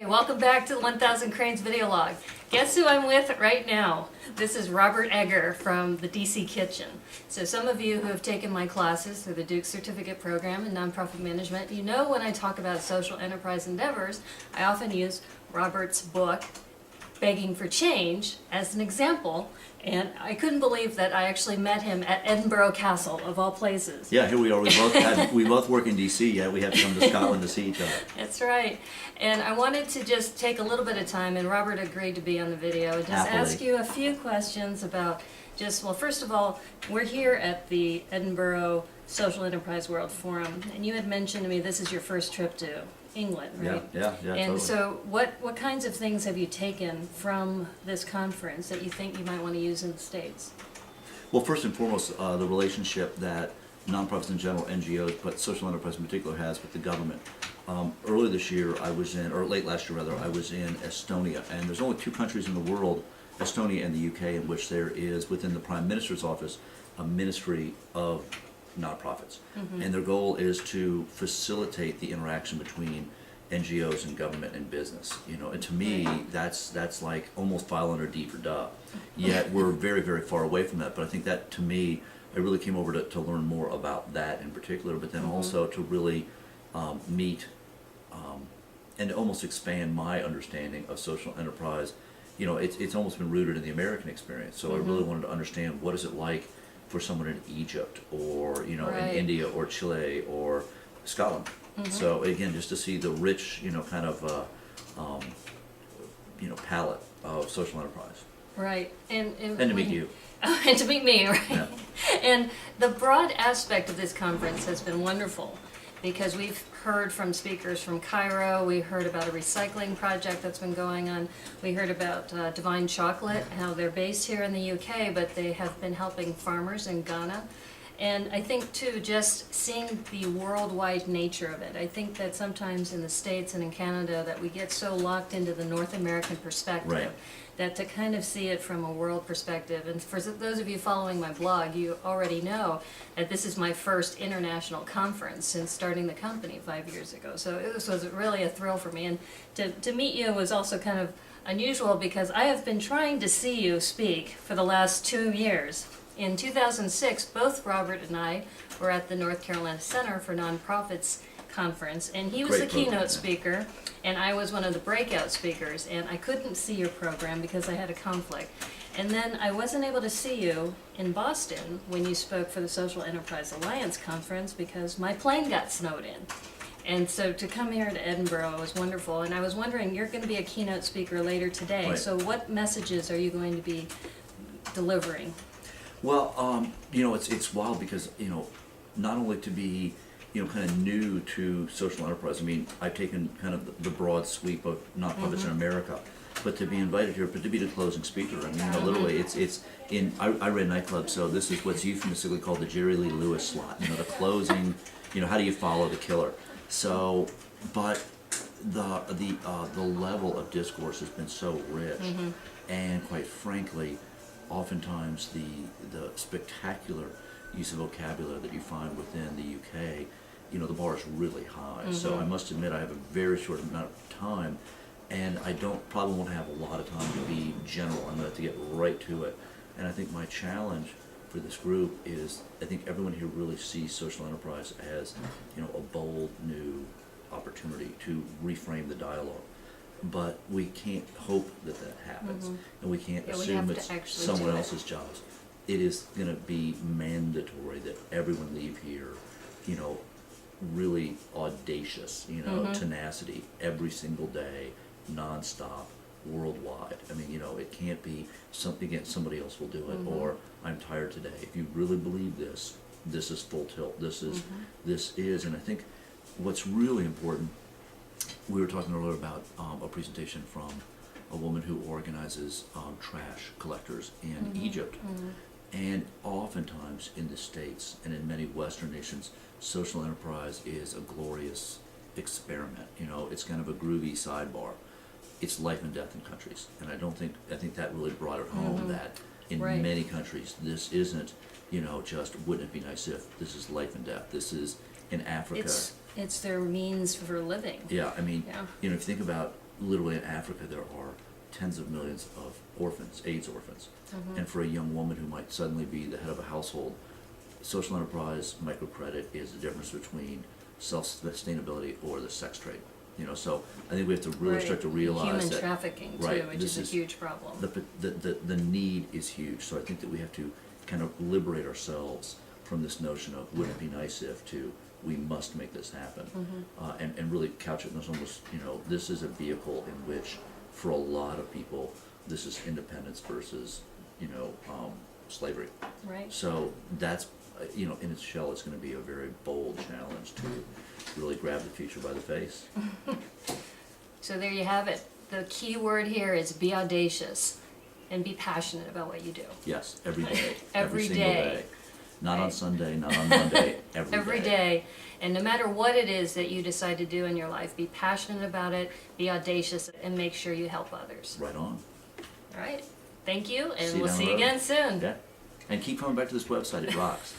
Welcome back to the 1000 Cranes video log. Guess who I'm with right now? This is Robert Egger from the DC Kitchen. So some of you who have taken my classes through the Duke Certificate Program in Nonprofit Management, you know when I talk about social enterprise endeavors, I often use Robert's book, Begging for Change, as an example, and I couldn't believe that I actually met him at Edinburgh Castle, of all places. Yeah, here we are. We both work in DC, yet we have to come to Scotland to see each other. That's right. And I wanted to just take a little bit of time, and Robert agreed to be on the video, and just ask you a few questions about well, first of all, we're here at the Edinburgh Social Enterprise World Forum, and you had mentioned to me this is your first trip to England, right? Yeah, And totally. so what kinds of things have you taken from this conference that you think you might want to use in the States? Well, first and foremost, the relationship that nonprofits in general, NGOs, but social enterprise in particular has with the government. Earlier this year, or late last year rather, I was in Estonia, and there's only two countries in the world, Estonia and the UK, in which there is, within the Prime Minister's office, a ministry of nonprofits. Mm-hmm. And their goal is to facilitate the interaction between NGOs and government and business. You know, and to me, that's like almost file under D for duh. Yet we're very, very far away from that. But I think that, to me, I really came over to learn more about that in particular, but then also to really meet and to almost expand my understanding of social enterprise. You know, it's almost been rooted in the American experience. So I really wanted to understand what is it like for someone in Egypt or, you know, in India or Chile or Scotland. So again, just to see the rich, you know, kind of, palette of social enterprise. Right. And to meet you. And to meet me, right? Yeah. And the broad aspect of this conference has been wonderful because we've heard from speakers from Cairo, we heard about a recycling project that's been going on, we heard about Divine Chocolate, how they're based here in the UK, but they have been helping farmers in Ghana. And I think, too, just seeing the worldwide nature of it, I think that sometimes in the States and in Canada that we get so locked into the North American perspective. Right. That to kind of see it from a world perspective, and for those of you following my blog, you already know that this is my first international conference since starting the company 5 years ago. So this was really a thrill for me, and to meet you was also kind of unusual because I have been trying to see you speak for the last 2 years. In 2006, both Robert and I were at the North Carolina Center for Nonprofits conference, and he was the keynote speaker, and I was one of the breakout speakers, and I couldn't see your program because I had a conflict. And then I wasn't able to see you in Boston when you spoke for the Social Enterprise Alliance conference because my plane got snowed in. And so to come here to Edinburgh was wonderful, and I was wondering, you're going to be a keynote speaker later today, Right. So what messages are you going to be delivering? Well, you know, it's wild because, you know, not only to be, you know, kind of new to social enterprise. I mean, I've taken kind of the broad sweep of nonprofits in America, but to be invited here, but to be the closing speaker, I mean, you know, literally, I ran nightclubs, so this is what's euphemistically called the Jerry Lee Lewis slot. You know, the closing. You know, how do you follow the killer? So, but the level of discourse has been so rich, and quite frankly, oftentimes the spectacular use of vocabulary that you find within the UK, you know, the bar is really high. So I must admit I have a very short amount of time, and I probably won't have a lot of time to be general. I'm going to have to get right to it. And I think my challenge for this group is I think everyone here really sees social enterprise as, you know, a bold new opportunity to reframe the dialogue. But we can't hope that happens, and we can't assume it's someone else's job. It is going to be mandatory that everyone leave here, you know, really audacious, you know, tenacity every single day, nonstop, worldwide. I mean, you know, it can't be something again, somebody else will do it, or I'm tired today. If you really believe this, this is full tilt. This is, and I think what's really important. We were talking earlier about a presentation from a woman who organizes trash collectors in Egypt. And oftentimes in the States and in many Western nations, social enterprise is a glorious experiment. You know, it's kind of a groovy sidebar. It's life and death in countries. And I think that really brought it home that in many countries, this isn't, you know, just wouldn't it be nice if. This is life and death. This is in Africa. It's their means for living. Yeah, I mean, you know, if you think about literally in Africa there are tens of millions of orphans, AIDS orphans. And for a young woman who might suddenly be the head of a household, social enterprise microcredit is the difference between self-sustainability or the sex trade. You know, so I think we have to really Right. start to realize Human that trafficking too, right, which this is a huge problem. the need is huge. So I think that we have to kind of liberate ourselves from this notion of wouldn't it be nice if to we must make this happen, and really couch it in this almost, you know, this is a vehicle in which for a lot of people this is independence versus, you know, slavery. Right. So that's, you know, in its shell, it's going to be a very bold challenge to really grab the future by the face. So there you have it. The key word here is be audacious and be passionate about what you do. Yes, every day. Every single day. Not on Right. Sunday, not on Monday, every day. Every day. And no matter what it is that you decide to do in your life, be passionate about it, be audacious, and make sure you help others. Right on. All right. Thank you, and See you we'll down see the you road. again soon. Yeah. And keep coming back to this website, it rocks.